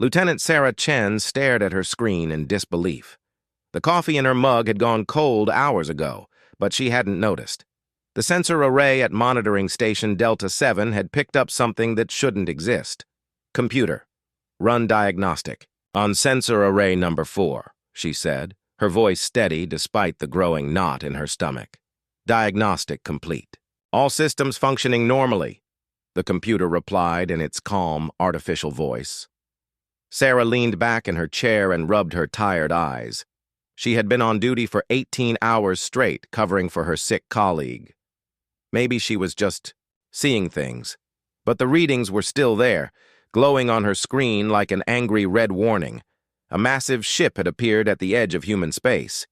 Lieutenant Sarah Chen stared at her screen in disbelief. The coffee in her mug had gone cold hours ago, but she hadn't noticed. The sensor array at monitoring station Delta 7 had picked up something that shouldn't exist. Computer. Run diagnostic. On sensor array number 4, she said, her voice steady despite the growing knot in her stomach. Diagnostic complete. All systems functioning normally, the computer replied in its calm, artificial voice. Sarah leaned back in her chair and rubbed her tired eyes. She had been on duty for 18 hours straight, covering for her sick colleague. Maybe she was just seeing things, but the readings were still there, glowing on her screen like an angry red warning. A massive ship had appeared at the edge of human space.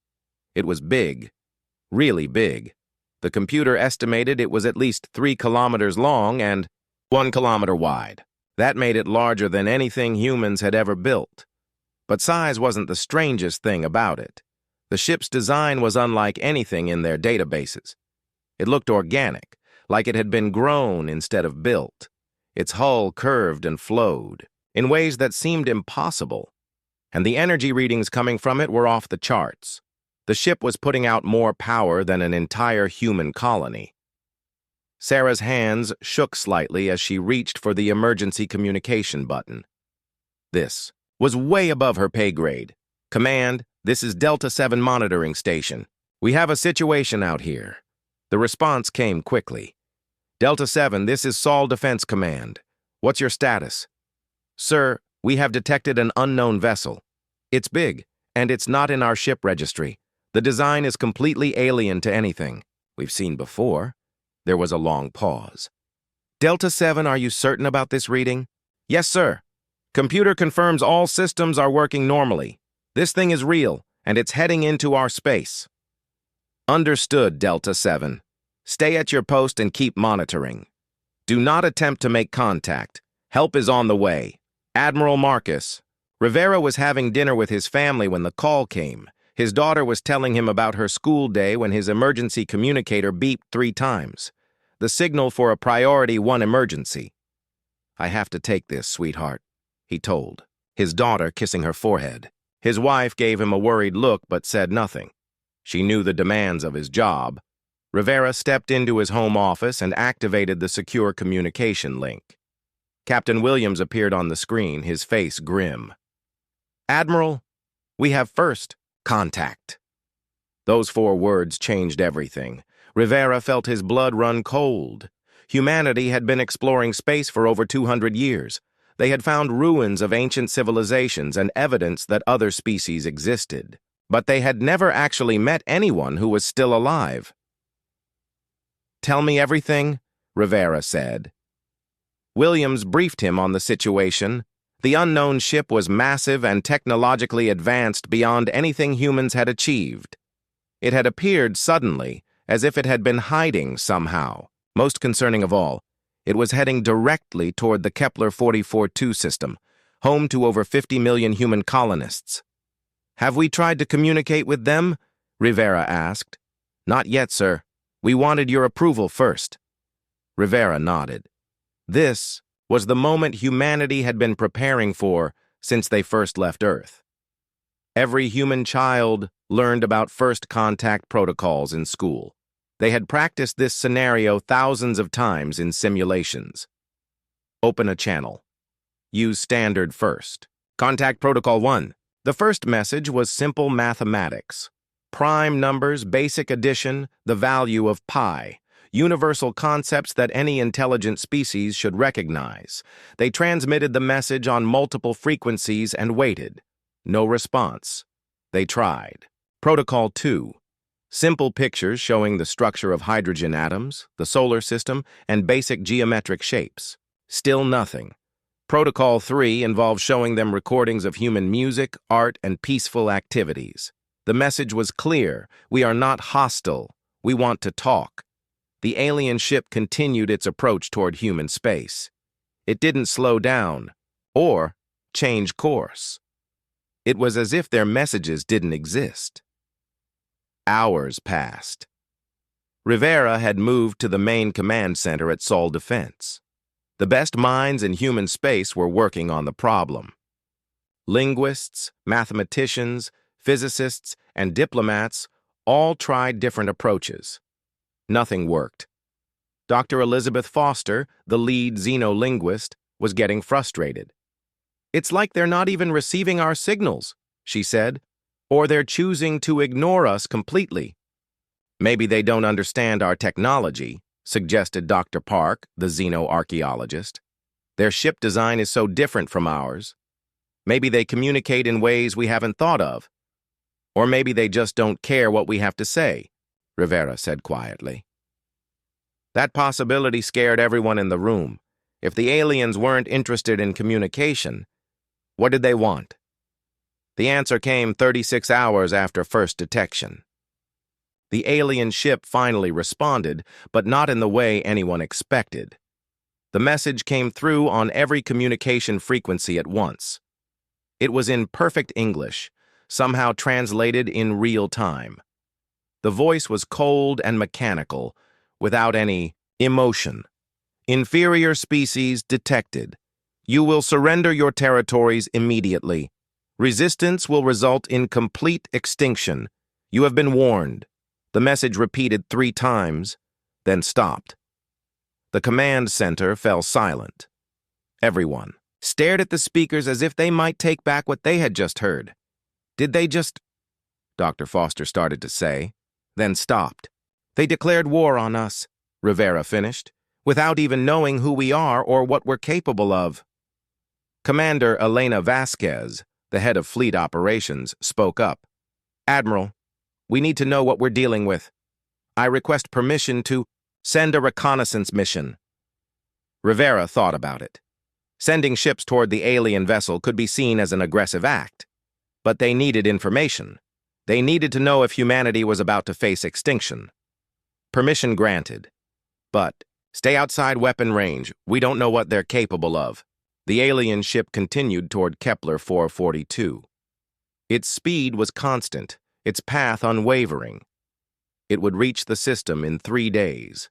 It was big, really big. The computer estimated it was at least 3 kilometers long and 1 kilometer wide. That made it larger than anything humans had ever built. But size wasn't the strangest thing about it. The ship's design was unlike anything in their databases. It looked organic, like it had been grown instead of built. Its hull curved and flowed in ways that seemed impossible, and the energy readings coming from it were off the charts. The ship was putting out more power than an entire human colony. Sarah's hands shook slightly as she reached for the emergency communication button. This was way above her pay grade. Command, this is Delta 7 monitoring station. We have a situation out here. The response came quickly. Delta 7, this is Sol Defense Command. What's your status? Sir, we have detected an unknown vessel. It's big, and it's not in our ship registry. The design is completely alien to anything we've seen before. There was a long pause. Delta 7, are you certain about this reading? Yes, sir. Computer confirms all systems are working normally. This thing is real, and it's heading into our space. Understood, Delta 7. Stay at your post and keep monitoring. Do not attempt to make contact. Help is on the way. Admiral Marcus. Rivera was having dinner with his family when the call came. His daughter was telling him about her school day when his emergency communicator beeped 3 times. The signal for a priority 1 emergency. I have to take this, sweetheart, he told, his daughter kissing her forehead. His wife gave him a worried look but said nothing. She knew the demands of his job. Rivera stepped into his home office and activated the secure communication link. Captain Williams appeared on the screen, his face grim. Admiral, we have first contact. Those 4 words changed everything. Rivera felt his blood run cold. Humanity had been exploring space for over 200 years. They had found ruins of ancient civilizations and evidence that other species existed. But they had never actually met anyone who was still alive. Tell me everything, Rivera said. Williams briefed him on the situation. The unknown ship was massive and technologically advanced beyond anything humans had achieved. It had appeared suddenly, as if it had been hiding somehow. Most concerning of all, it was heading directly toward the Kepler 44-2 system, home to over 50 million human colonists. Have we tried to communicate with them? Rivera asked. Not yet, sir. We wanted your approval first. Rivera nodded. This was the moment humanity had been preparing for since they first left Earth. Every human child learned about first contact protocols in school. They had practiced this scenario thousands of times in simulations. Open a channel. Use standard first. Contact Protocol 1. The first message was simple mathematics. Prime numbers, basic addition, the value of pi. Universal concepts that any intelligent species should recognize. They transmitted the message on multiple frequencies and waited. No response. They tried. Protocol 2. Simple pictures showing the structure of hydrogen atoms, the solar system, and basic geometric shapes. Still nothing. Protocol 3 involved showing them recordings of human music, art, and peaceful activities. The message was clear. We are not hostile. We want to talk. The alien ship continued its approach toward human space. It didn't slow down or change course. It was as if their messages didn't exist. Hours passed. Rivera had moved to the main command center at Sol Defense. The best minds in human space were working on the problem. Linguists, mathematicians, physicists, and diplomats all tried different approaches. Nothing worked. Dr. Elizabeth Foster, the lead xenolinguist, was getting frustrated. "It's like they're not even receiving our signals," she said, "or they're choosing to ignore us completely." "Maybe they don't understand our technology," suggested Dr. Park, the xenoarchaeologist. "Their ship design is so different from ours. Maybe they communicate in ways we haven't thought of. Or maybe they just don't care what we have to say," Rivera said quietly. That possibility scared everyone in the room. If the aliens weren't interested in communication, what did they want? The answer came 36 hours after first detection. The alien ship finally responded, but not in the way anyone expected. The message came through on every communication frequency at once. It was in perfect English, somehow translated in real time. The voice was cold and mechanical, without any emotion. "Inferior species detected. You will surrender your territories immediately. Resistance will result in complete extinction. You have been warned." The message repeated 3 times, then stopped. The command center fell silent. Everyone stared at the speakers as if they might take back what they had just heard. "Did they just—" Dr. Foster started to say, then stopped. "They declared war on us," Rivera finished, "without even knowing who we are or what we're capable of." Commander Elena Vasquez, the head of fleet operations, spoke up. "Admiral, we need to know what we're dealing with. I request permission to send a reconnaissance mission." Rivera thought about it. Sending ships toward the alien vessel could be seen as an aggressive act. But they needed information. They needed to know if humanity was about to face extinction. Permission granted. But stay outside weapon range. We don't know what they're capable of. The alien ship continued toward Kepler 442. Its speed was constant, its path unwavering. It would reach the system in 3 days.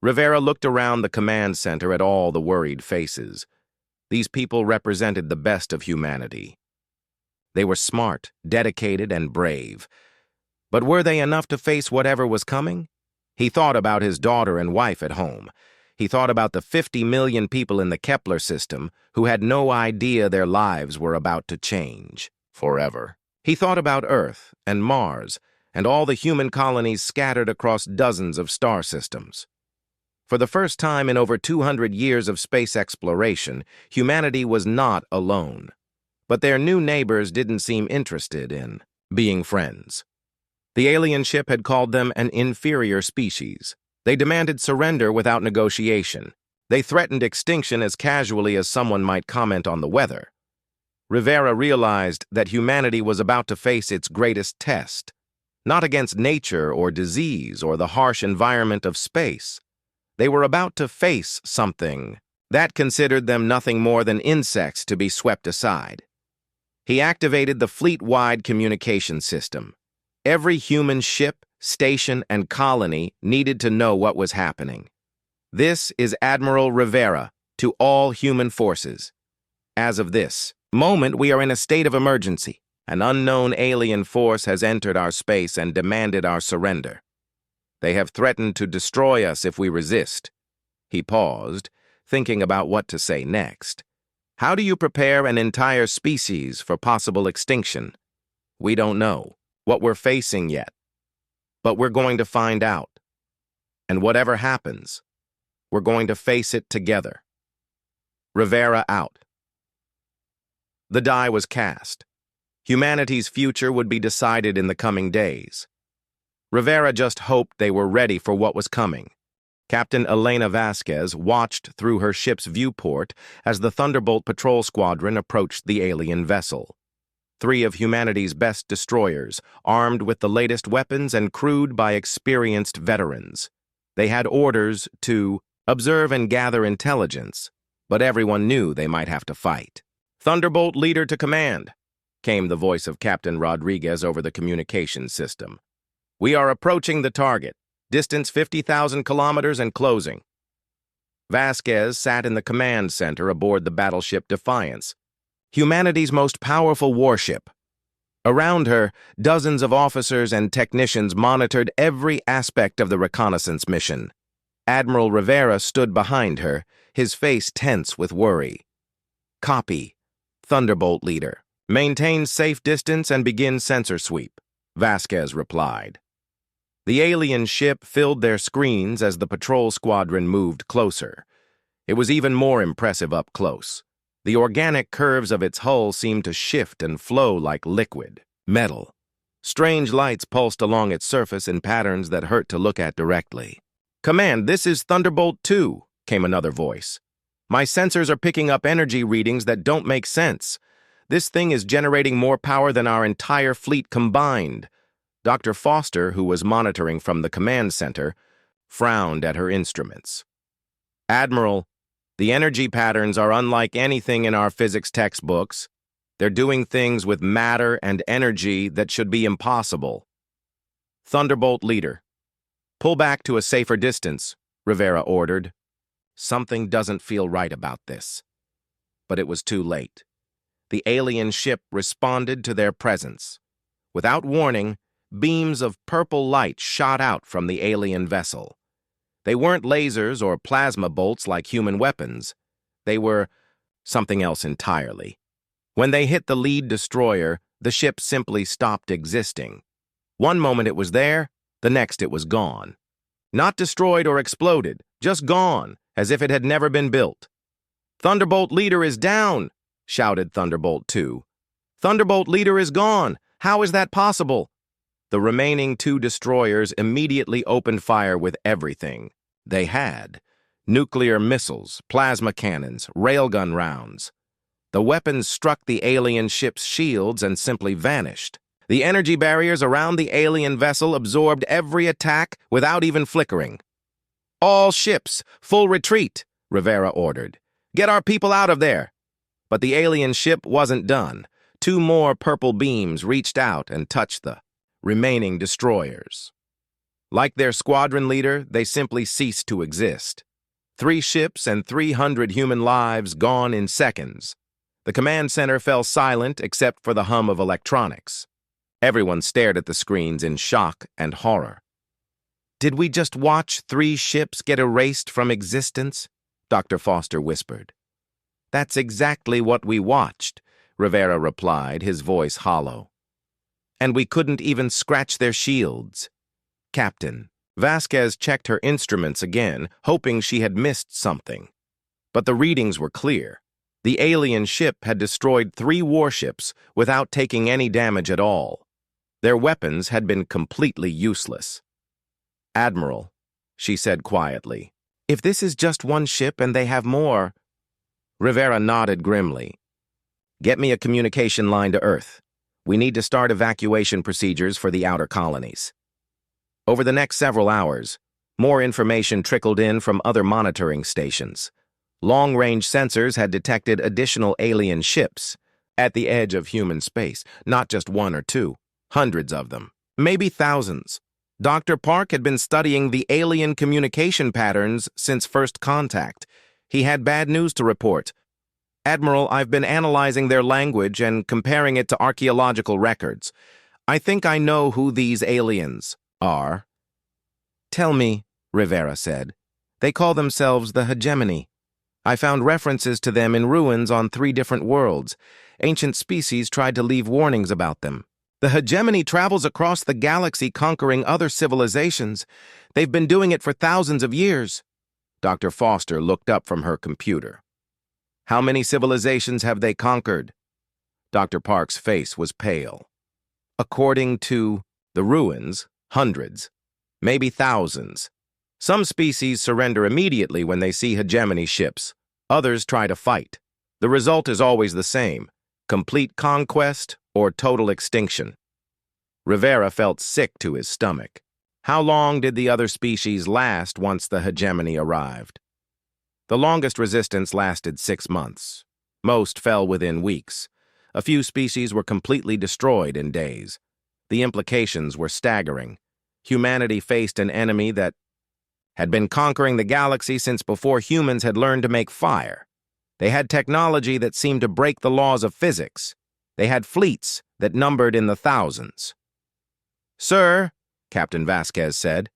Rivera looked around the command center at all the worried faces. These people represented the best of humanity. They were smart, dedicated, and brave. But were they enough to face whatever was coming? He thought about his daughter and wife at home. He thought about the 50 million people in the Kepler system who had no idea their lives were about to change forever. He thought about Earth and Mars and all the human colonies scattered across dozens of star systems. For the first time in over 200 years of space exploration, humanity was not alone. But their new neighbors didn't seem interested in being friends. The alien ship had called them an inferior species. They demanded surrender without negotiation. They threatened extinction as casually as someone might comment on the weather. Rivera realized that humanity was about to face its greatest test, not against nature or disease or the harsh environment of space. They were about to face something that considered them nothing more than insects to be swept aside. He activated the fleet-wide communication system. Every human ship, station, and colony needed to know what was happening. "This is Admiral Rivera to all human forces. As of this moment, we are in a state of emergency. An unknown alien force has entered our space and demanded our surrender. They have threatened to destroy us if we resist." He paused, thinking about what to say next. "How do you prepare an entire species for possible extinction? We don't know what we're facing yet, but we're going to find out. And whatever happens, we're going to face it together." Rivera out. The die was cast. Humanity's future would be decided in the coming days. Rivera just hoped they were ready for what was coming. Captain Elena Vasquez watched through her ship's viewport as the Thunderbolt Patrol Squadron approached the alien vessel. 3 of humanity's best destroyers, armed with the latest weapons and crewed by experienced veterans. They had orders to observe and gather intelligence, but everyone knew they might have to fight. "Thunderbolt leader to command," came the voice of Captain Rodriguez over the communications system. "We are approaching the target. Distance 50,000 kilometers and closing." Vasquez sat in the command center aboard the battleship Defiance. humanity's most powerful warship. Around her, dozens of officers and technicians monitored every aspect of the reconnaissance mission. Admiral Rivera stood behind her, his face tense with worry. "Copy. Thunderbolt leader. Maintain safe distance and begin sensor sweep," Vasquez replied. The alien ship filled their screens as the patrol squadron moved closer. It was even more impressive up close. The organic curves of its hull seemed to shift and flow like liquid metal. Strange lights pulsed along its surface in patterns that hurt to look at directly. "Command, this is Thunderbolt 2, came another voice. "My sensors are picking up energy readings that don't make sense. This thing is generating more power than our entire fleet combined." Dr. Foster, who was monitoring from the command center, frowned at her instruments. "Admiral, the energy patterns are unlike anything in our physics textbooks. They're doing things with matter and energy that should be impossible." "Thunderbolt leader, pull back to a safer distance," Rivera ordered. Something doesn't feel right about this. But it was too late. The alien ship responded to their presence. Without warning, beams of purple light shot out from the alien vessel. They weren't lasers or plasma bolts like human weapons. They were something else entirely. When they hit the lead destroyer, the ship simply stopped existing. One moment it was there, the next it was gone. Not destroyed or exploded, just gone, as if it had never been built. "Thunderbolt leader is down," shouted Thunderbolt 2. "Thunderbolt leader is gone. How is that possible?" The remaining two destroyers immediately opened fire with everything they had: nuclear missiles, plasma cannons, railgun rounds. The weapons struck the alien ship's shields and simply vanished. The energy barriers around the alien vessel absorbed every attack without even flickering. "All ships, full retreat," Rivera ordered. "Get our people out of there." But the alien ship wasn't done. Two more purple beams reached out and touched the remaining destroyers. Like their squadron leader, they simply ceased to exist. 3 ships and 300 human lives gone in seconds. The command center fell silent except for the hum of electronics. Everyone stared at the screens in shock and horror. "Did we just watch 3 ships get erased from existence?" Dr. Foster whispered. "That's exactly what we watched," Rivera replied, his voice hollow. "And we couldn't even scratch their shields." "Captain." Vasquez checked her instruments again, hoping she had missed something. But the readings were clear. The alien ship had destroyed 3 warships without taking any damage at all. Their weapons had been completely useless. "Admiral," she said quietly, "if this is just one ship and they have more—" Rivera nodded grimly. "Get me a communication line to Earth. We need to start evacuation procedures for the outer colonies." Over the next several hours, more information trickled in from other monitoring stations. Long-range sensors had detected additional alien ships at the edge of human space, not just 1 or 2, hundreds of them, maybe thousands. Dr. Park had been studying the alien communication patterns since first contact. He had bad news to report. "Admiral, I've been analyzing their language and comparing it to archaeological records. I think I know who these aliens are." "Tell me," Rivera said. "They call themselves the Hegemony. I found references to them in ruins on 3 different worlds. Ancient species tried to leave warnings about them. The Hegemony travels across the galaxy conquering other civilizations. They've been doing it for thousands of years." Dr. Foster looked up from her computer. "How many civilizations have they conquered?" Dr. Park's face was pale. "According to the ruins, hundreds, maybe thousands. Some species surrender immediately when they see hegemony ships. Others try to fight. The result is always the same: complete conquest or total extinction." Rivera felt sick to his stomach. How long did the other species last once the hegemony arrived? The longest resistance lasted 6 months. Most fell within weeks. A few species were completely destroyed in days. The implications were staggering. Humanity faced an enemy that had been conquering the galaxy since before humans had learned to make fire. They had technology that seemed to break the laws of physics. They had fleets that numbered in the thousands. "Sir," Captain Vasquez said,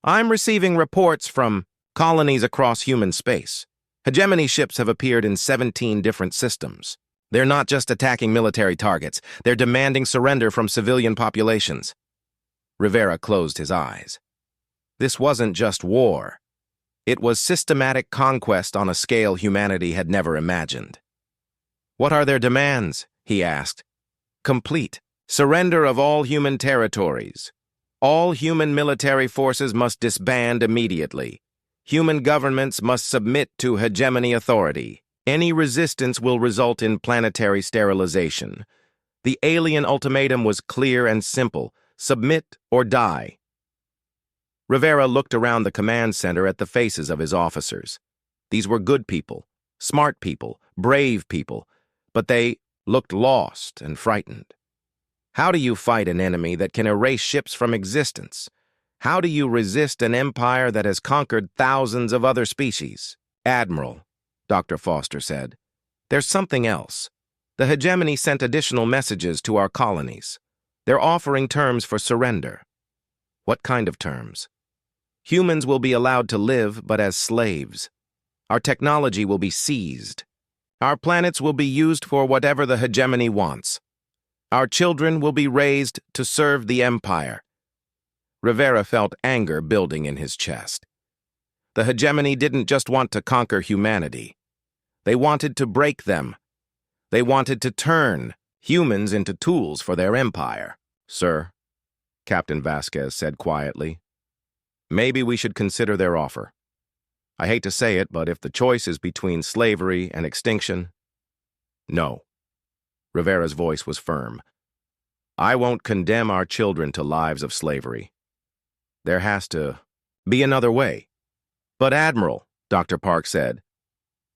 "I'm receiving reports from colonies across human space. Hegemony ships have appeared in 17 different systems. They're not just attacking military targets. They're demanding surrender from civilian populations." Rivera closed his eyes. This wasn't just war. It was systematic conquest on a scale humanity had never imagined. "What are their demands?" he asked. "Complete surrender of all human territories. All human military forces must disband immediately. Human governments must submit to hegemony authority. Any resistance will result in planetary sterilization. The alien ultimatum was clear and simple: submit or die." Rivera looked around the command center at the faces of his officers. These were good people, smart people, brave people, but they looked lost and frightened. How do you fight an enemy that can erase ships from existence? How do you resist an empire that has conquered thousands of other species? "Admiral," Dr. Foster said, "there's something else. The hegemony sent additional messages to our colonies. They're offering terms for surrender." "What kind of terms?" "Humans will be allowed to live, but as slaves. Our technology will be seized. Our planets will be used for whatever the hegemony wants. Our children will be raised to serve the empire." Rivera felt anger building in his chest. The hegemony didn't just want to conquer humanity. They wanted to break them. They wanted to turn humans into tools for their empire. "Sir," Captain Vasquez said quietly, "maybe we should consider their offer. I hate to say it, but if the choice is between slavery and extinction—" "No." Rivera's voice was firm. "I won't condemn our children to lives of slavery. There has to be another way." "But Admiral," Dr. Park said,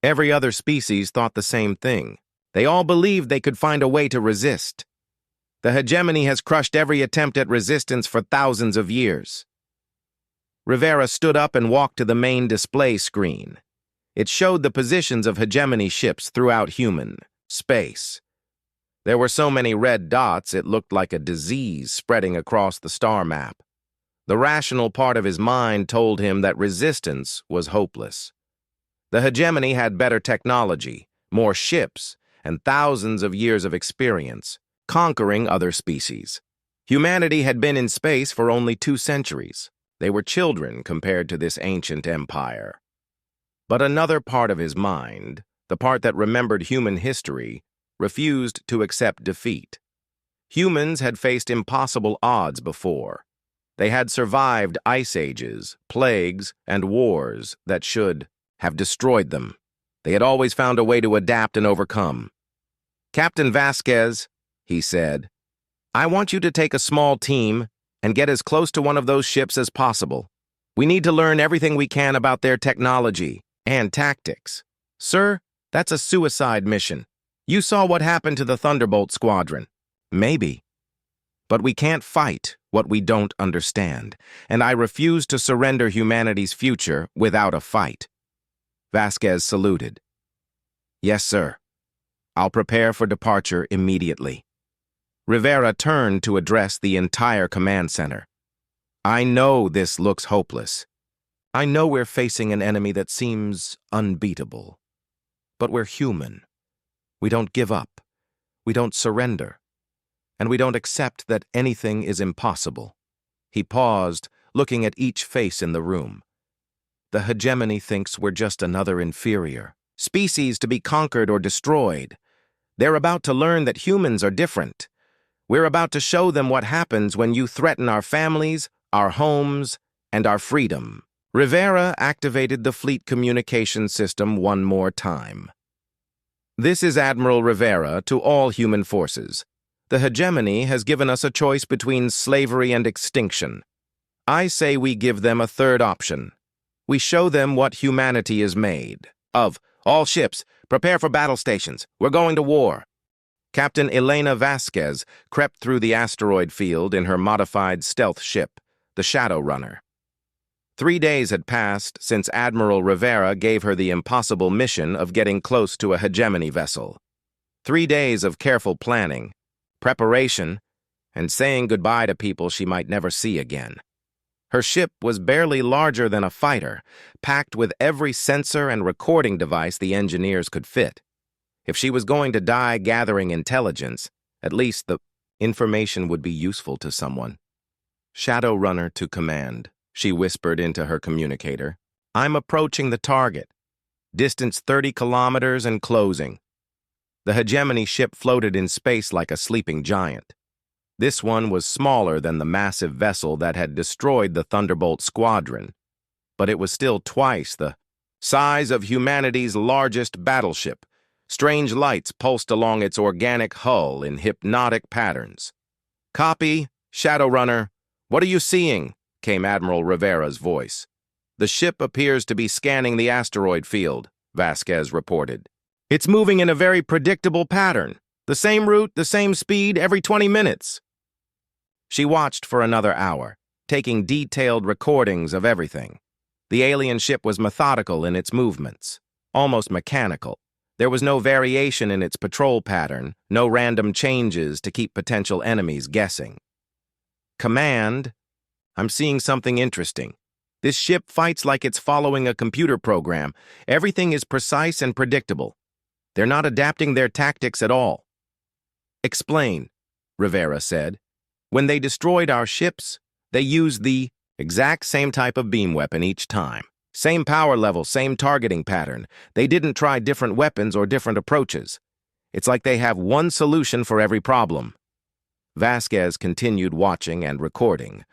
"every other species thought the same thing. They all believed they could find a way to resist. The hegemony has crushed every attempt at resistance for thousands of years." Rivera stood up and walked to the main display screen. It showed the positions of hegemony ships throughout human space. There were so many red dots it looked like a disease spreading across the star map. The rational part of his mind told him that resistance was hopeless. The hegemony had better technology, more ships, and thousands of years of experience, conquering other species. Humanity had been in space for only 2 centuries. They were children compared to this ancient empire. But another part of his mind, the part that remembered human history, refused to accept defeat. Humans had faced impossible odds before. They had survived ice ages, plagues, and wars that should have destroyed them. They had always found a way to adapt and overcome. "Captain Vasquez," he said, "I want you to take a small team and get as close to one of those ships as possible. We need to learn everything we can about their technology and tactics." "Sir, that's a suicide mission. You saw what happened to the Thunderbolt Squadron." "Maybe. But we can't fight what we don't understand, and I refuse to surrender humanity's future without a fight." Vasquez saluted. "Yes, sir. I'll prepare for departure immediately." Rivera turned to address the entire command center. "I know this looks hopeless. I know we're facing an enemy that seems unbeatable. But we're human. We don't give up. We don't surrender. And we don't accept that anything is impossible." He paused, looking at each face in the room. "The hegemony thinks we're just another inferior species to be conquered or destroyed. They're about to learn that humans are different. We're about to show them what happens when you threaten our families, our homes, and our freedom." Rivera activated the fleet communication system one more time. "This is Admiral Rivera to all human forces. The hegemony has given us a choice between slavery and extinction. I say we give them a third option. We show them what humanity is made of. All ships, prepare for battle stations. We're going to war." Captain Elena Vasquez crept through the asteroid field in her modified stealth ship, the Shadow Runner. 3 days had passed since Admiral Rivera gave her the impossible mission of getting close to a hegemony vessel. 3 days of careful planning, preparation, and saying goodbye to people she might never see again. Her ship was barely larger than a fighter, packed with every sensor and recording device the engineers could fit. If she was going to die gathering intelligence, at least the information would be useful to someone. "Shadowrunner to command," she whispered into her communicator. "I'm approaching the target. Distance 30 kilometers and closing." The hegemony ship floated in space like a sleeping giant. This one was smaller than the massive vessel that had destroyed the Thunderbolt squadron, but it was still twice the size of humanity's largest battleship. Strange lights pulsed along its organic hull in hypnotic patterns. "Copy, Shadowrunner. What are you seeing?" came Admiral Rivera's voice. "The ship appears to be scanning the asteroid field," Vasquez reported. "It's moving in a very predictable pattern. The same route, the same speed, every 20 minutes. She watched for another hour, taking detailed recordings of everything. The alien ship was methodical in its movements, almost mechanical. There was no variation in its patrol pattern, no random changes to keep potential enemies guessing. "Command, I'm seeing something interesting. This ship fights like it's following a computer program. Everything is precise and predictable. They're not adapting their tactics at all." "Explain," Rivera said. "When they destroyed our ships, they used the exact same type of beam weapon each time. Same power level, same targeting pattern. They didn't try different weapons or different approaches. It's like they have one solution for every problem." Vasquez continued watching and recording.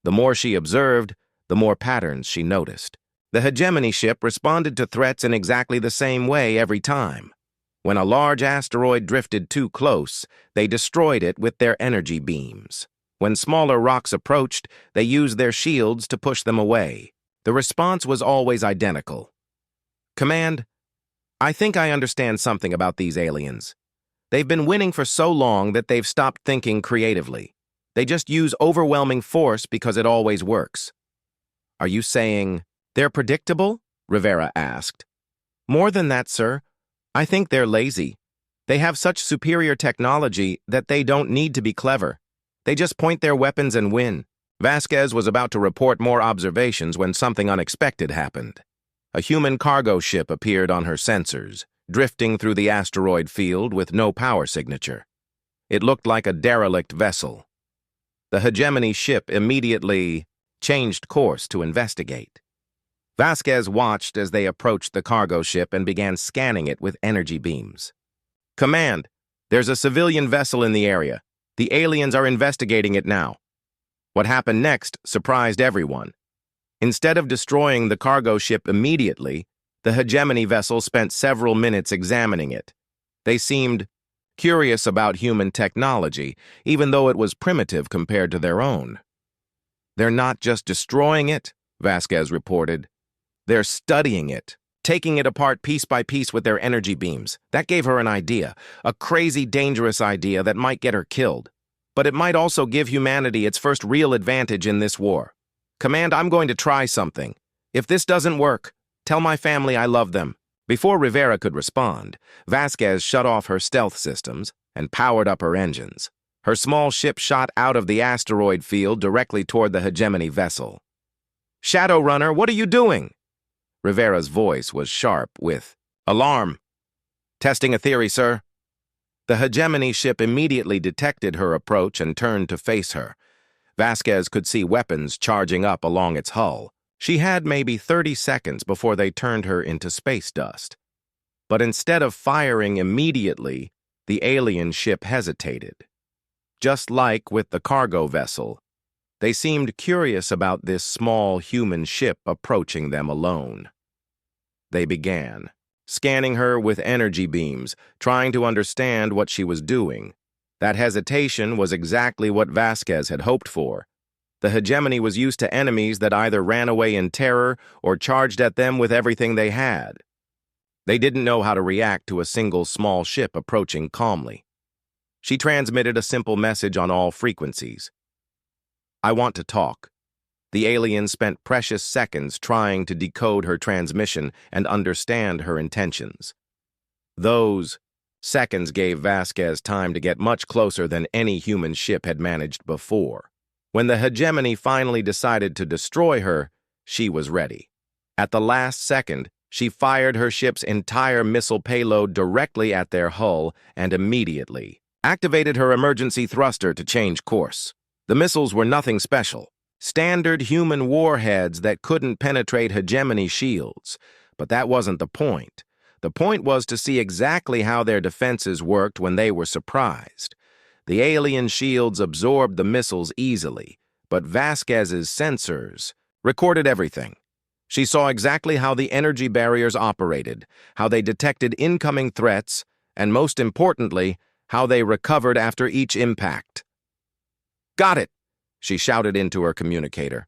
The more she observed, the more patterns she noticed. The hegemony ship responded to threats in exactly the same way every time. When a large asteroid drifted too close, they destroyed it with their energy beams. When smaller rocks approached, they used their shields to push them away. The response was always identical. "Command, I think I understand something about these aliens. They've been winning for so long that they've stopped thinking creatively. They just use overwhelming force because it always works." "Are you saying they're predictable?" Rivera asked. "More than that, sir. I think they're lazy. They have such superior technology that they don't need to be clever. They just point their weapons and win." Vasquez was about to report more observations when something unexpected happened. A human cargo ship appeared on her sensors, drifting through the asteroid field with no power signature. It looked like a derelict vessel. The hegemony ship immediately changed course to investigate. Vasquez watched as they approached the cargo ship and began scanning it with energy beams. "Command, there's a civilian vessel in the area. The aliens are investigating it now." What happened next surprised everyone. Instead of destroying the cargo ship immediately, the hegemony vessel spent several minutes examining it. They seemed curious about human technology, even though it was primitive compared to their own. "They're not just destroying it," Vasquez reported. "They're studying it, taking it apart piece by piece with their energy beams." That gave her an idea, a crazy, dangerous idea that might get her killed. But it might also give humanity its first real advantage in this war. "Command, I'm going to try something. If this doesn't work, tell my family I love them." Before Rivera could respond, Vasquez shut off her stealth systems and powered up her engines. Her small ship shot out of the asteroid field directly toward the hegemony vessel. "Shadowrunner, what are you doing?" Rivera's voice was sharp with alarm. "Testing a theory, sir." The hegemony ship immediately detected her approach and turned to face her. Vasquez could see weapons charging up along its hull. She had maybe 30 seconds before they turned her into space dust. But instead of firing immediately, the alien ship hesitated. Just like with the cargo vessel, they seemed curious about this small human ship approaching them alone. They began scanning her with energy beams, trying to understand what she was doing. That hesitation was exactly what Vasquez had hoped for. The hegemony was used to enemies that either ran away in terror or charged at them with everything they had. They didn't know how to react to a single small ship approaching calmly. She transmitted a simple message on all frequencies. "I want to talk." The alien spent precious seconds trying to decode her transmission and understand her intentions. Those seconds gave Vasquez time to get much closer than any human ship had managed before. When the hegemony finally decided to destroy her, she was ready. At the last second, she fired her ship's entire missile payload directly at their hull and immediately activated her emergency thruster to change course. The missiles were nothing special. Standard human warheads that couldn't penetrate hegemony shields. But that wasn't the point. The point was to see exactly how their defenses worked when they were surprised. The alien shields absorbed the missiles easily, but Vasquez's sensors recorded everything. She saw exactly how the energy barriers operated, how they detected incoming threats, and most importantly, how they recovered after each impact. "Got it!" she shouted into her communicator.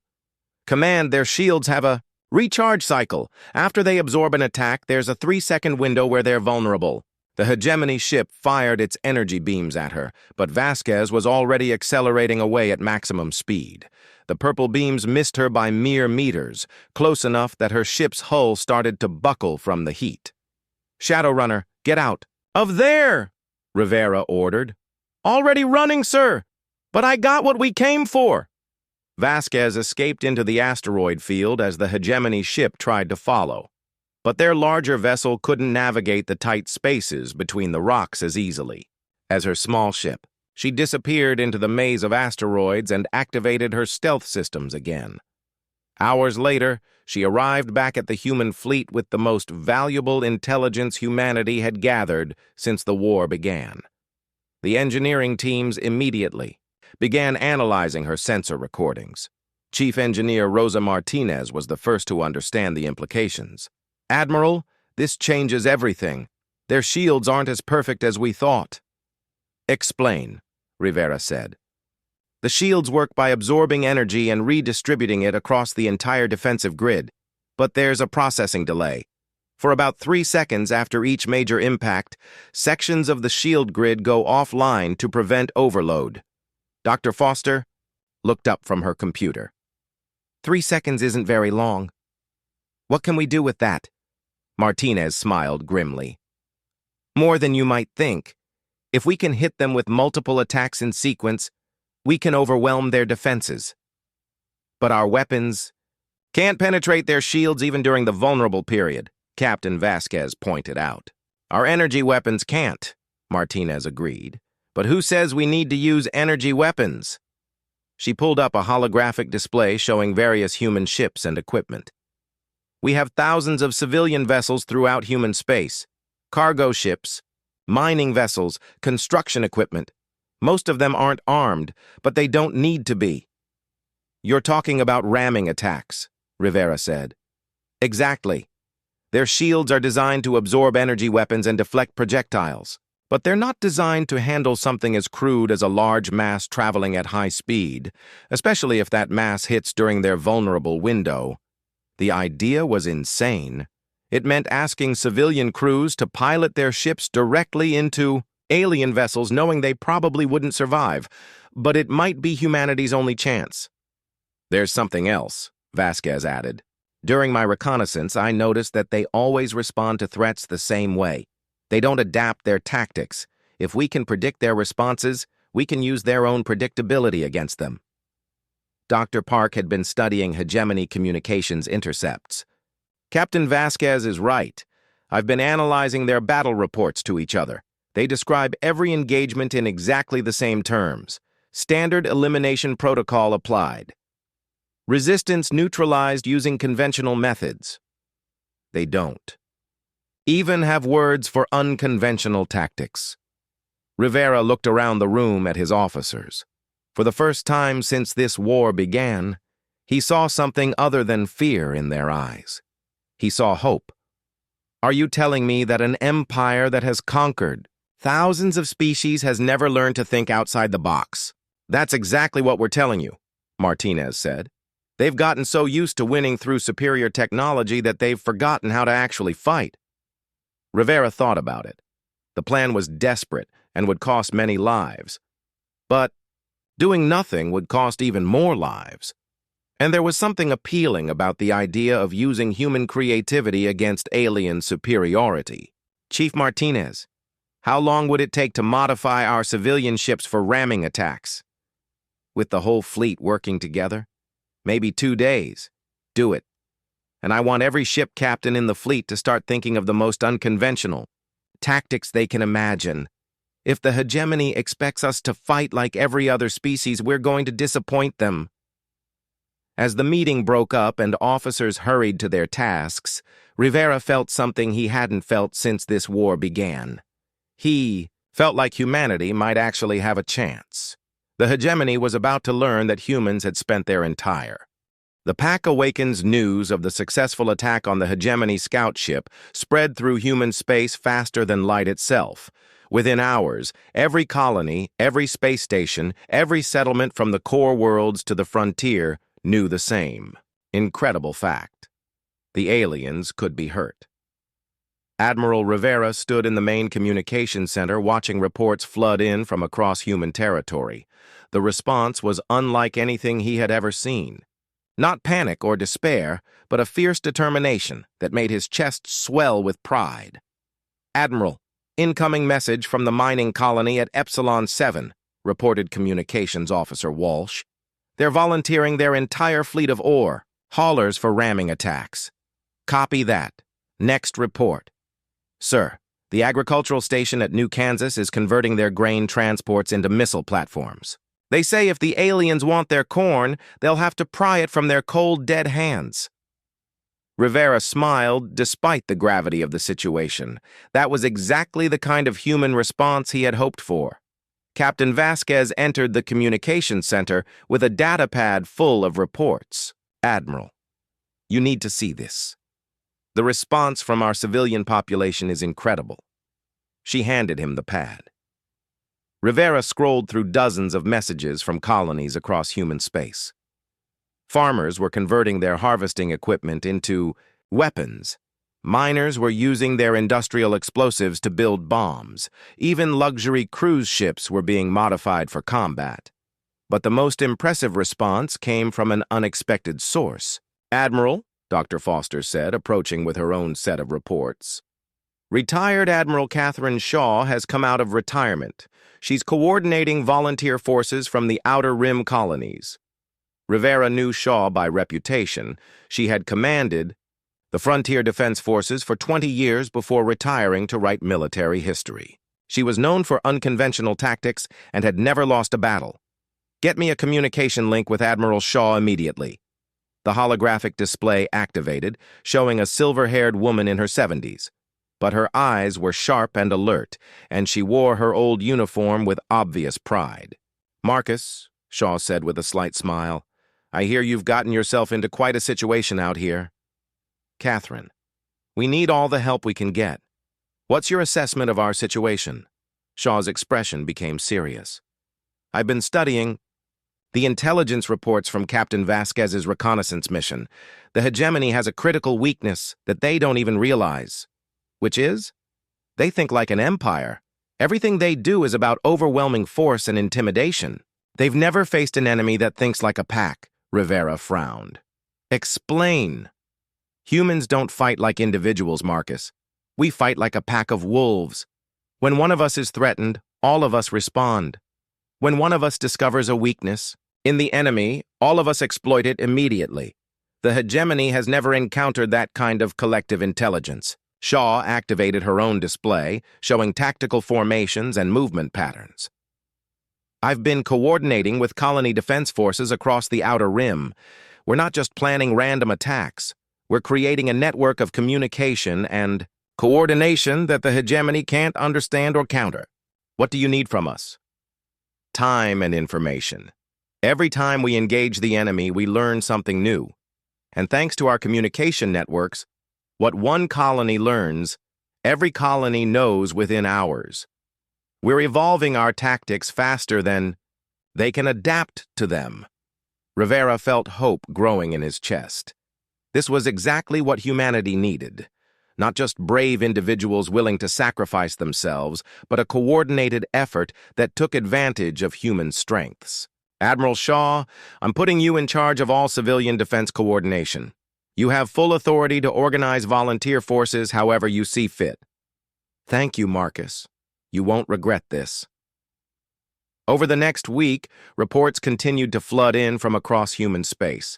"Command, their shields have a recharge cycle. After they absorb an attack, there's a 3-second window where they're vulnerable." The hegemony ship fired its energy beams at her, but Vasquez was already accelerating away at maximum speed. The purple beams missed her by mere meters, close enough that her ship's hull started to buckle from the heat. "Shadowrunner, get out." "Of there!" Rivera ordered. "Already running, sir. But I got what we came for." Vasquez escaped into the asteroid field as the hegemony ship tried to follow. But their larger vessel couldn't navigate the tight spaces between the rocks as easily as her small ship. She disappeared into the maze of asteroids and activated her stealth systems again. Hours later, she arrived back at the human fleet with the most valuable intelligence humanity had gathered since the war began. The engineering teams immediately began analyzing her sensor recordings. Chief Engineer Rosa Martinez was the first to understand the implications. "Admiral, this changes everything. Their shields aren't as perfect as we thought." "Explain," Rivera said. "The shields work by absorbing energy and redistributing it across the entire defensive grid, but there's a processing delay. For about 3 seconds after each major impact, sections of the shield grid go offline to prevent overload." Dr. Foster looked up from her computer. 3 seconds isn't very long. What can we do with that?" Martinez smiled grimly. "More than you might think. If we can hit them with multiple attacks in sequence, we can overwhelm their defenses. But our weapons can't penetrate their shields even during the vulnerable period," Captain Vasquez pointed out. "Our energy weapons can't," Martinez agreed. "But who says we need to use energy weapons?" She pulled up a holographic display showing various human ships and equipment. "We have thousands of civilian vessels throughout human space, cargo ships, mining vessels, construction equipment. Most of them aren't armed, but they don't need to be." "You're talking about ramming attacks," Rivera said. "Exactly. Their shields are designed to absorb energy weapons and deflect projectiles. But they're not designed to handle something as crude as a large mass traveling at high speed, especially if that mass hits during their vulnerable window." The idea was insane. It meant asking civilian crews to pilot their ships directly into alien vessels knowing they probably wouldn't survive, but it might be humanity's only chance. "There's something else," Vasquez added. "During my reconnaissance, I noticed that they always respond to threats the same way. They don't adapt their tactics. If we can predict their responses, we can use their own predictability against them." Dr. Park had been studying hegemony communications intercepts. "Captain Vasquez is right. I've been analyzing their battle reports to each other. They describe every engagement in exactly the same terms. Standard elimination protocol applied. Resistance neutralized using conventional methods. They don't even have words for unconventional tactics." Rivera looked around the room at his officers. For the first time since this war began, he saw something other than fear in their eyes. He saw hope. "Are you telling me that an empire that has conquered thousands of species has never learned to think outside the box?" "That's exactly what we're telling you," Martinez said. "They've gotten so used to winning through superior technology that they've forgotten how to actually fight." Rivera thought about it. The plan was desperate and would cost many lives. But doing nothing would cost even more lives. And there was something appealing about the idea of using human creativity against alien superiority. Chief Martinez, how long would it take to modify our civilian ships for ramming attacks? With the whole fleet working together? Maybe 2 days. Do it. And I want every ship captain in the fleet to start thinking of the most unconventional tactics they can imagine. If the hegemony expects us to fight like every other species, we're going to disappoint them. As the meeting broke up and officers hurried to their tasks, Rivera felt something he hadn't felt since this war began. He felt like humanity might actually have a chance. The hegemony was about to learn that humans had spent their entire. The Pack Awakens news of the successful attack on the hegemony scout ship spread through human space faster than light itself. Within hours, every colony, every space station, every settlement from the core worlds to the frontier knew the same incredible fact. The aliens could be hurt. Admiral Rivera stood in the main communication center watching reports flood in from across human territory. The response was unlike anything he had ever seen. Not panic or despair, but a fierce determination that made his chest swell with pride. "Admiral, incoming message from the mining colony at Epsilon 7, reported Communications Officer Walsh. They're volunteering their entire fleet of ore, haulers for ramming attacks. Copy that. Next report. Sir, the agricultural station at New Kansas is converting their grain transports into missile platforms. They say if the aliens want their corn, they'll have to pry it from their cold, dead hands." Rivera smiled despite the gravity of the situation. That was exactly the kind of human response he had hoped for. Captain Vasquez entered the communications center with a data pad full of reports. "Admiral, you need to see this. The response from our civilian population is incredible." She handed him the pad. Rivera scrolled through dozens of messages from colonies across human space. Farmers were converting their harvesting equipment into weapons. Miners were using their industrial explosives to build bombs. Even luxury cruise ships were being modified for combat. But the most impressive response came from an unexpected source. "Admiral," Dr. Foster said, approaching with her own set of reports. "Retired Admiral Catherine Shaw has come out of retirement. She's coordinating volunteer forces from the Outer Rim colonies." Rivera knew Shaw by reputation. She had commanded the Frontier Defense Forces for 20 years before retiring to write military history. She was known for unconventional tactics and had never lost a battle. "Get me a communication link with Admiral Shaw immediately." The holographic display activated, showing a silver-haired woman in her 70s. But her eyes were sharp and alert, and she wore her old uniform with obvious pride. "Marcus," Shaw said with a slight smile, "I hear you've gotten yourself into quite a situation out here." "Catherine, we need all the help we can get. What's your assessment of our situation?" Shaw's expression became serious. "I've been studying the intelligence reports from Captain Vasquez's reconnaissance mission. The hegemony has a critical weakness that they don't even realize. Which is? They think like an empire. Everything they do is about overwhelming force and intimidation. They've never faced an enemy that thinks like a pack," Rivera frowned. "Explain." "Humans don't fight like individuals, Marcus. We fight like a pack of wolves. When one of us is threatened, all of us respond. When one of us discovers a weakness in the enemy, all of us exploit it immediately. The hegemony has never encountered that kind of collective intelligence." Shaw activated her own display, showing tactical formations and movement patterns. "I've been coordinating with colony defense forces across the Outer Rim. We're not just planning random attacks. We're creating a network of communication and coordination that the hegemony can't understand or counter. What do you need from us?" "Time and information. Every time we engage the enemy, we learn something new. And thanks to our communication networks, what one colony learns, every colony knows within hours. We're evolving our tactics faster than they can adapt to them." Rivera felt hope growing in his chest. This was exactly what humanity needed. Not just brave individuals willing to sacrifice themselves, but a coordinated effort that took advantage of human strengths. Admiral Shaw, I'm putting you in charge of all civilian defense coordination. You have full authority to organize volunteer forces however you see fit. Thank you, Marcus. You won't regret this. Over the next week, reports continued to flood in from across human space.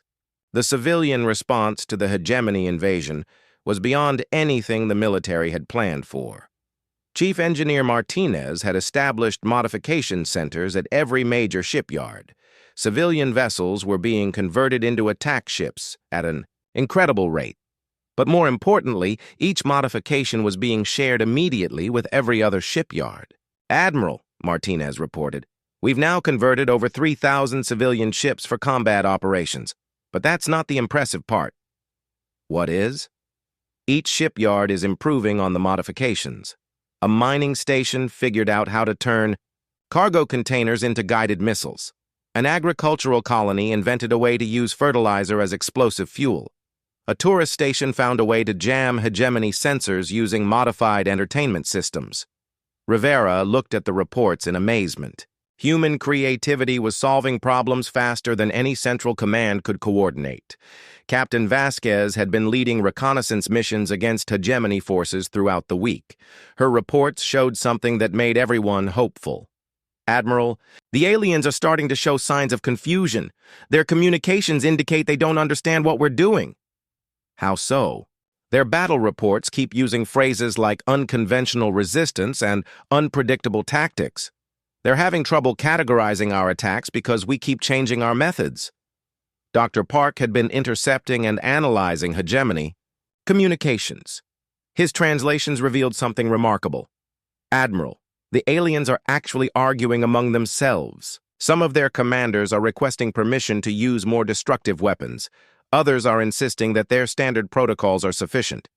The civilian response to the hegemony invasion was beyond anything the military had planned for. Chief Engineer Martinez had established modification centers at every major shipyard. Civilian vessels were being converted into attack ships at an incredible rate. But more importantly, each modification was being shared immediately with every other shipyard. Admiral, Martinez reported, we've now converted over 3,000 civilian ships for combat operations. But that's not the impressive part. What is? Each shipyard is improving on the modifications. A mining station figured out how to turn cargo containers into guided missiles. An agricultural colony invented a way to use fertilizer as explosive fuel. A tourist station found a way to jam hegemony sensors using modified entertainment systems. Rivera looked at the reports in amazement. Human creativity was solving problems faster than any central command could coordinate. Captain Vasquez had been leading reconnaissance missions against hegemony forces throughout the week. Her reports showed something that made everyone hopeful. Admiral, the aliens are starting to show signs of confusion. Their communications indicate they don't understand what we're doing. How so? Their battle reports keep using phrases like unconventional resistance and unpredictable tactics. They're having trouble categorizing our attacks because we keep changing our methods. Dr. Park had been intercepting and analyzing hegemony communications. His translations revealed something remarkable. Admiral, the aliens are actually arguing among themselves. Some of their commanders are requesting permission to use more destructive weapons. Others are insisting that their standard protocols are sufficient.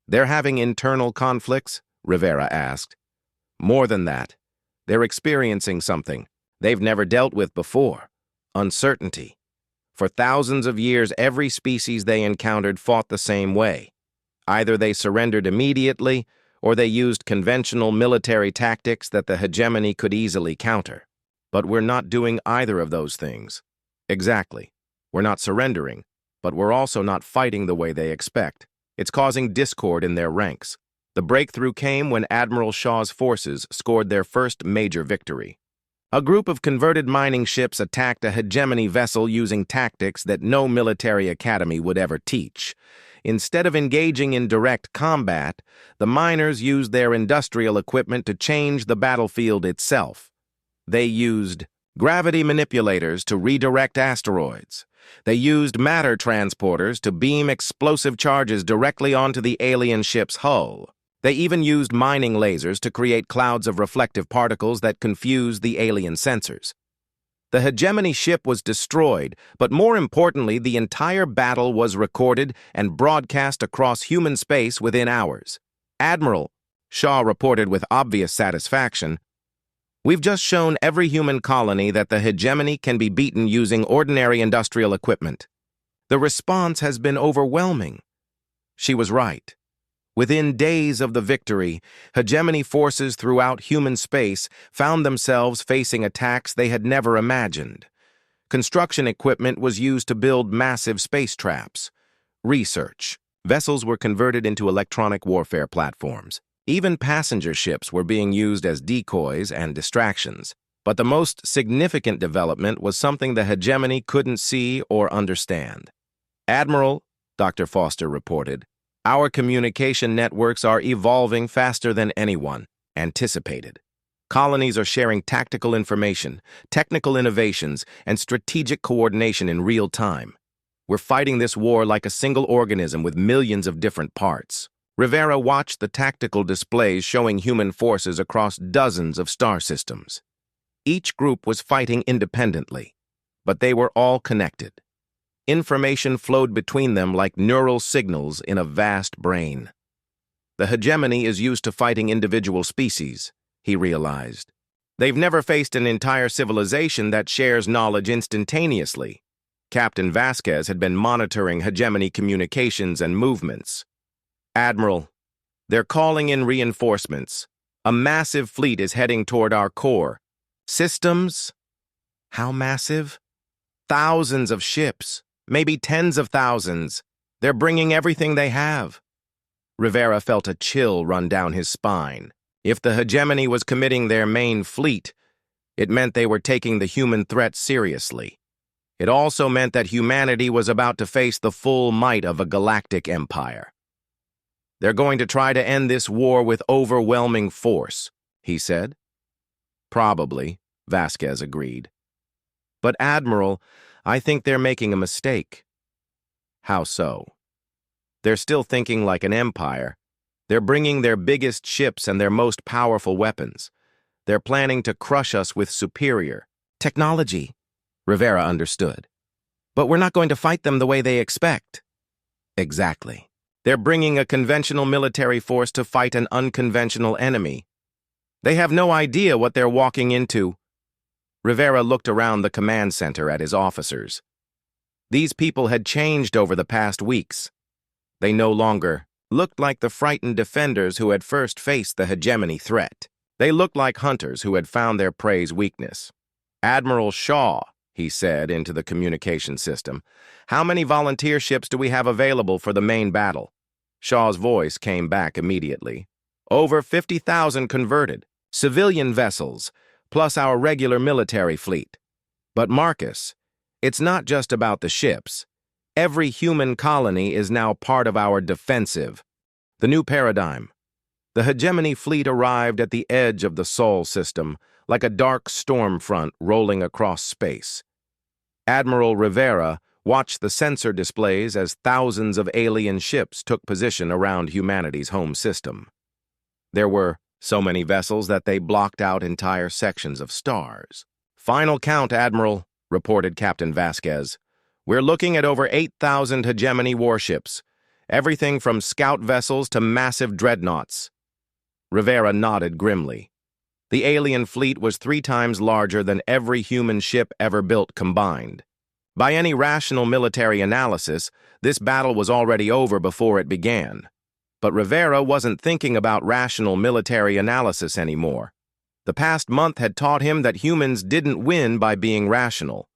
They're having internal conflicts? Rivera asked. More than that. They're experiencing something they've never dealt with before. Uncertainty. For thousands of years, every species they encountered fought the same way. Either they surrendered immediately, or they used conventional military tactics that the hegemony could easily counter. But we're not doing either of those things. Exactly. We're not surrendering, but we're also not fighting the way they expect. It's causing discord in their ranks. The breakthrough came when Admiral Shaw's forces scored their first major victory. A group of converted mining ships attacked a hegemony vessel using tactics that no military academy would ever teach. Instead of engaging in direct combat, the miners used their industrial equipment to change the battlefield itself. They used gravity manipulators to redirect asteroids. They used matter transporters to beam explosive charges directly onto the alien ship's hull. They even used mining lasers to create clouds of reflective particles that confused the alien sensors. The hegemony ship was destroyed, but more importantly, the entire battle was recorded and broadcast across human space within hours. Admiral, Shaw reported with obvious satisfaction, we've just shown every human colony that the hegemony can be beaten using ordinary industrial equipment. The response has been overwhelming. She was right. Within days of the victory, hegemony forces throughout human space found themselves facing attacks they had never imagined. Construction equipment was used to build massive space traps. Research. Vessels were converted into electronic warfare platforms. Even passenger ships were being used as decoys and distractions. But the most significant development was something the hegemony couldn't see or understand. Admiral, Dr. Foster reported, our communication networks are evolving faster than anyone anticipated. Colonies are sharing tactical information, technical innovations, and strategic coordination in real time. We're fighting this war like a single organism with millions of different parts. Rivera watched the tactical displays showing human forces across dozens of star systems. Each group was fighting independently, but they were all connected. Information flowed between them like neural signals in a vast brain. The hegemony is used to fighting individual species, he realized. They've never faced an entire civilization that shares knowledge instantaneously. Captain Vasquez had been monitoring hegemony communications and movements. Admiral, they're calling in reinforcements. A massive fleet is heading toward our core. Systems? How massive? Thousands of ships, maybe tens of thousands. They're bringing everything they have. Rivera felt a chill run down his spine. If the hegemony was committing their main fleet, it meant they were taking the human threat seriously. It also meant that humanity was about to face the full might of a galactic empire. They're going to try to end this war with overwhelming force, he said. Probably, Vasquez agreed. But Admiral, I think they're making a mistake. How so? They're still thinking like an empire. They're bringing their biggest ships and their most powerful weapons. They're planning to crush us with superior technology. Rivera understood. But we're not going to fight them the way they expect. Exactly. They're bringing a conventional military force to fight an unconventional enemy. They have no idea what they're walking into. Rivera looked around the command center at his officers. These people had changed over the past weeks. They no longer looked like the frightened defenders who had first faced the hegemony threat. They looked like hunters who had found their prey's weakness. Admiral Shaw, he said into the communication system, how many volunteer ships do we have available for the main battle? Shaw's voice came back immediately. Over 50,000 converted, civilian vessels, plus our regular military fleet. But Marcus, it's not just about the ships. Every human colony is now part of our defensive. The new paradigm. The hegemony fleet arrived at the edge of the Sol system, like a dark storm front rolling across space. Admiral Rivera watched the sensor displays as thousands of alien ships took position around humanity's home system. There were so many vessels that they blocked out entire sections of stars. Final count, Admiral, reported Captain Vasquez. We're looking at over 8,000 hegemony warships, everything from scout vessels to massive dreadnoughts. Rivera nodded grimly. The alien fleet was 3 times larger than every human ship ever built combined. By any rational military analysis, this battle was already over before it began. But Rivera wasn't thinking about rational military analysis anymore. The past month had taught him that humans didn't win by being rational.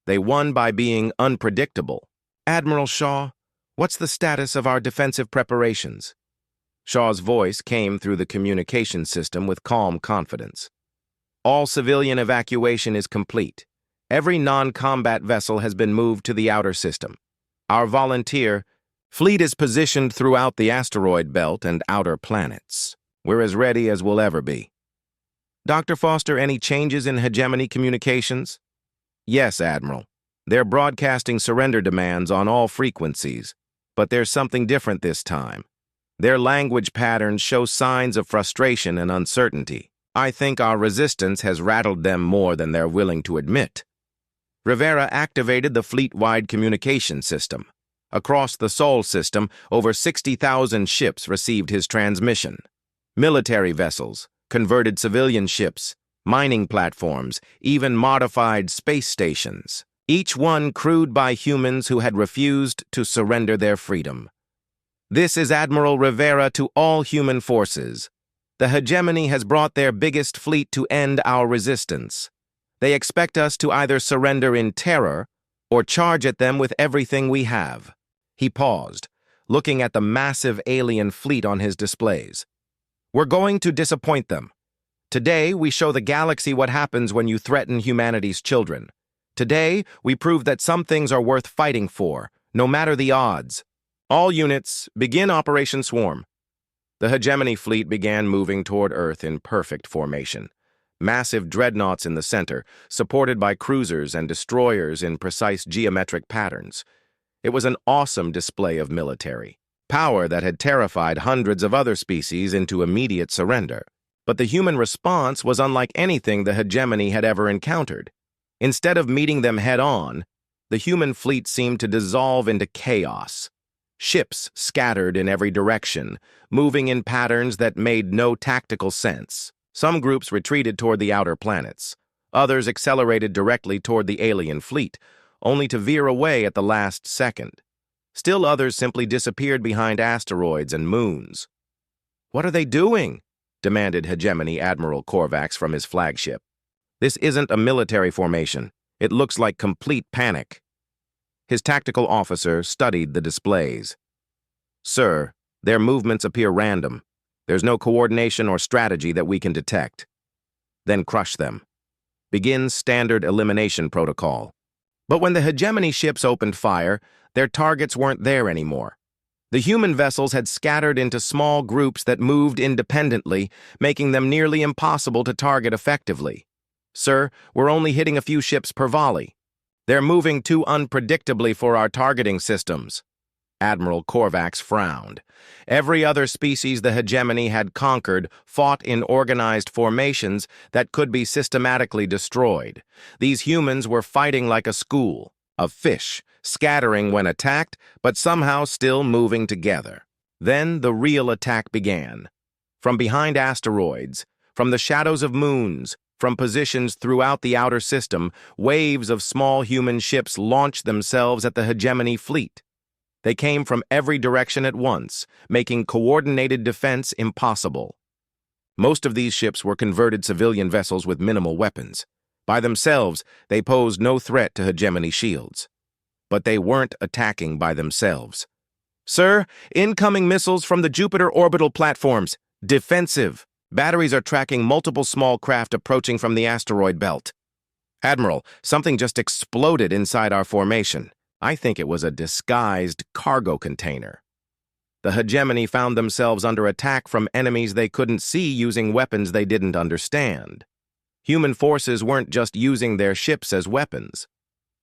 They won by being unpredictable. Admiral Shaw, what's the status of our defensive preparations? Shaw's voice came through the communication system with calm confidence. All civilian evacuation is complete. Every non-combat vessel has been moved to the outer system. Our volunteer fleet is positioned throughout the asteroid belt and outer planets. We're as ready as we'll ever be. Dr. Foster, any changes in hegemony communications? Yes, Admiral. They're broadcasting surrender demands on all frequencies, but there's something different this time. Their language patterns show signs of frustration and uncertainty. I think our resistance has rattled them more than they're willing to admit. Rivera activated the fleet-wide communication system. Across the Sol system, over 60,000 ships received his transmission. Military vessels, converted civilian ships, mining platforms, even modified space stations, each one crewed by humans who had refused to surrender their freedom. This is Admiral Rivera to all human forces. The hegemony has brought their biggest fleet to end our resistance. They expect us to either surrender in terror or charge at them with everything we have. He paused, looking at the massive alien fleet on his displays. We're going to disappoint them. Today, we show the galaxy what happens when you threaten humanity's children. Today, we prove that some things are worth fighting for, no matter the odds. All units, begin Operation Swarm. The hegemony fleet began moving toward Earth in perfect formation. Massive dreadnoughts in the center, supported by cruisers and destroyers in precise geometric patterns. It was an awesome display of military power that had terrified hundreds of other species into immediate surrender. But the human response was unlike anything the hegemony had ever encountered. Instead of meeting them head-on, the human fleet seemed to dissolve into chaos. Ships scattered in every direction, moving in patterns that made no tactical sense. Some groups retreated toward the outer planets. Others accelerated directly toward the alien fleet, only to veer away at the last second. Still others simply disappeared behind asteroids and moons. "What are they doing?" demanded Hegemony Admiral Korvax from his flagship. "This isn't a military formation. It looks like complete panic. His tactical officer studied the displays. Sir, their movements appear random. There's no coordination or strategy that we can detect. Then crush them. Begin standard elimination protocol. But when the hegemony ships opened fire, their targets weren't there anymore. The human vessels had scattered into small groups that moved independently, making them nearly impossible to target effectively. Sir, we're only hitting a few ships per volley. They're moving too unpredictably for our targeting systems. Admiral Korvax frowned. Every other species the hegemony had conquered fought in organized formations that could be systematically destroyed. These humans were fighting like a school of fish, scattering when attacked, but somehow still moving together. Then the real attack began. From behind asteroids, from the shadows of moons, from positions throughout the outer system, waves of small human ships launched themselves at the hegemony fleet. They came from every direction at once, making coordinated defense impossible. Most of these ships were converted civilian vessels with minimal weapons. By themselves, they posed no threat to hegemony shields. But they weren't attacking by themselves. Sir, incoming missiles from the Jupiter orbital platforms. Defensive. Batteries are tracking multiple small craft approaching from the asteroid belt. Admiral, something just exploded inside our formation. I think it was a disguised cargo container. The hegemony found themselves under attack from enemies they couldn't see using weapons they didn't understand. Human forces weren't just using their ships as weapons.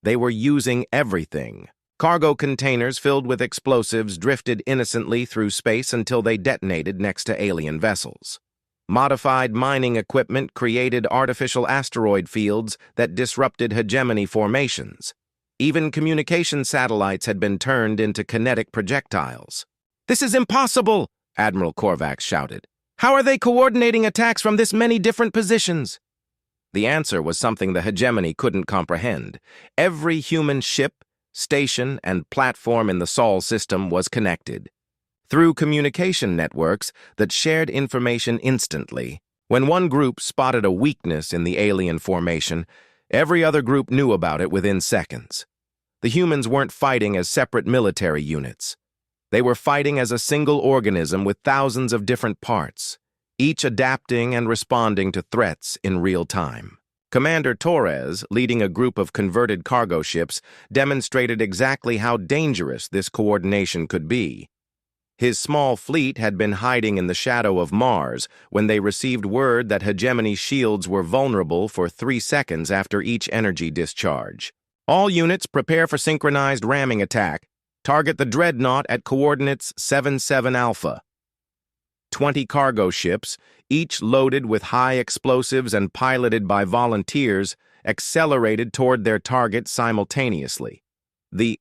They were using everything. Cargo containers filled with explosives drifted innocently through space until they detonated next to alien vessels. Modified mining equipment created artificial asteroid fields that disrupted hegemony formations. Even communication satellites had been turned into kinetic projectiles. "This is impossible!" Admiral Korvax shouted. "How are they coordinating attacks from this many different positions?" The answer was something the hegemony couldn't comprehend. Every human ship, station, and platform in the Sol system was connected. Through communication networks that shared information instantly, when one group spotted a weakness in the alien formation, every other group knew about it within seconds. The humans weren't fighting as separate military units. They were fighting as a single organism with thousands of different parts, each adapting and responding to threats in real time. Commander Torres, leading a group of converted cargo ships, demonstrated exactly how dangerous this coordination could be. His small fleet had been hiding in the shadow of Mars when they received word that hegemony shields were vulnerable for 3 seconds after each energy discharge. All units prepare for synchronized ramming attack. Target the Dreadnought at coordinates 77 Alpha. 20 cargo ships, each loaded with high explosives and piloted by volunteers, accelerated toward their target simultaneously. The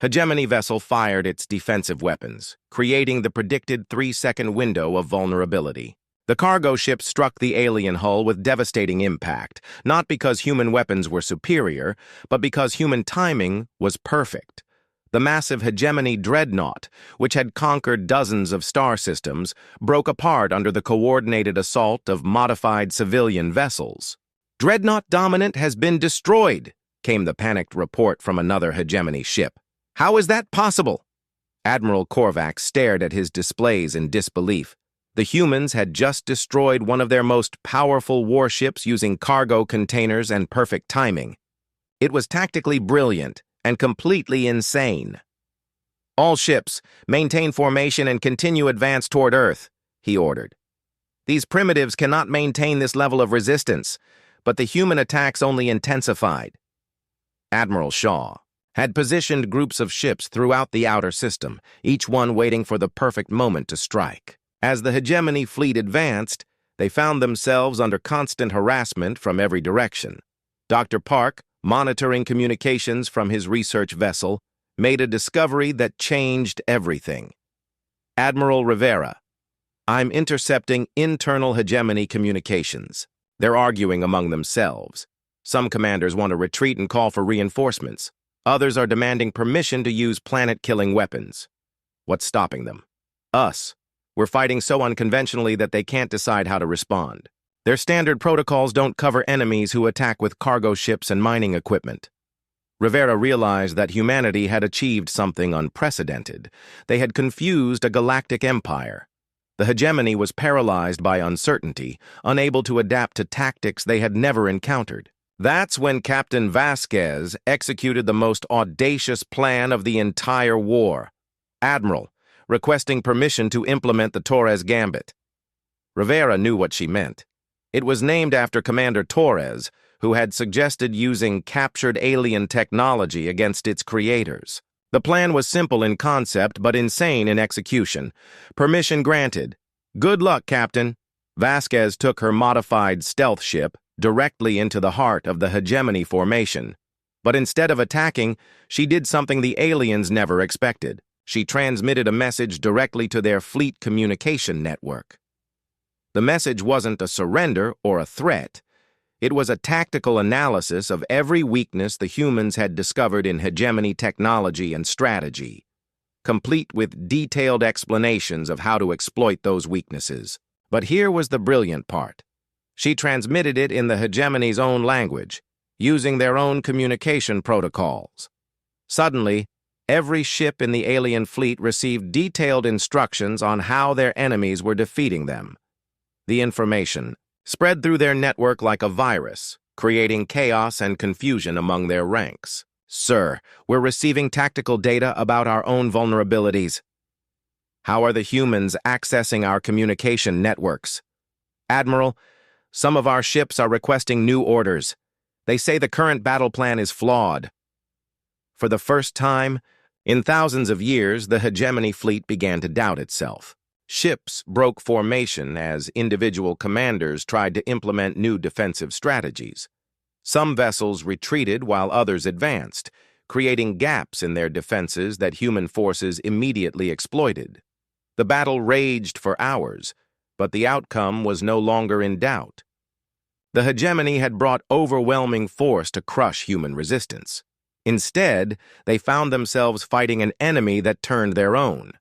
hegemony vessel fired its defensive weapons, creating the predicted 3-second window of vulnerability. The cargo ship struck the alien hull with devastating impact, not because human weapons were superior, but because human timing was perfect. The massive hegemony dreadnought, which had conquered dozens of star systems, broke apart under the coordinated assault of modified civilian vessels. "Dreadnought Dominant has been destroyed," came the panicked report from another hegemony ship. "How is that possible?" Admiral Korvax stared at his displays in disbelief. The humans had just destroyed one of their most powerful warships using cargo containers and perfect timing. It was tactically brilliant and completely insane. "All ships, maintain formation and continue advance toward Earth," he ordered. "These primitives cannot maintain this level of resistance, but the human attacks only intensified." Admiral Shaw had positioned groups of ships throughout the outer system, each one waiting for the perfect moment to strike. As the hegemony fleet advanced, they found themselves under constant harassment from every direction. Dr. Park, monitoring communications from his research vessel, made a discovery that changed everything. "Admiral Rivera, I'm intercepting internal hegemony communications. They're arguing among themselves. Some commanders want to retreat and call for reinforcements. Others are demanding permission to use planet-killing weapons. What's stopping them? Us. We're fighting so unconventionally that they can't decide how to respond. Their standard protocols don't cover enemies who attack with cargo ships and mining equipment. Rivera realized that humanity had achieved something unprecedented. They had confused a galactic empire. The hegemony was paralyzed by uncertainty, unable to adapt to tactics they had never encountered. That's when Captain Vasquez executed the most audacious plan of the entire war. Admiral, requesting permission to implement the Torres Gambit. Rivera knew what she meant. It was named after Commander Torres, who had suggested using captured alien technology against its creators. The plan was simple in concept but insane in execution. Permission granted. Good luck, Captain. Vasquez took her modified stealth ship directly into the heart of the hegemony formation. But instead of attacking, she did something the aliens never expected. She transmitted a message directly to their fleet communication network. The message wasn't a surrender or a threat. It was a tactical analysis of every weakness the humans had discovered in hegemony technology and strategy, complete with detailed explanations of how to exploit those weaknesses. But here was the brilliant part. She transmitted it in the hegemony's own language, using their own communication protocols. Suddenly, every ship in the alien fleet received detailed instructions on how their enemies were defeating them. The information spread through their network like a virus, creating chaos and confusion among their ranks. Sir, we're receiving tactical data about our own vulnerabilities. How are the humans accessing our communication networks? Admiral, some of our ships are requesting new orders. They say the current battle plan is flawed. For the first time in thousands of years, the hegemony fleet began to doubt itself. Ships broke formation as individual commanders tried to implement new defensive strategies. Some vessels retreated while others advanced, creating gaps in their defenses that human forces immediately exploited. The battle raged for hours, but the outcome was no longer in doubt. The hegemony had brought overwhelming force to crush human resistance. Instead, they found themselves fighting an enemy that turned their own.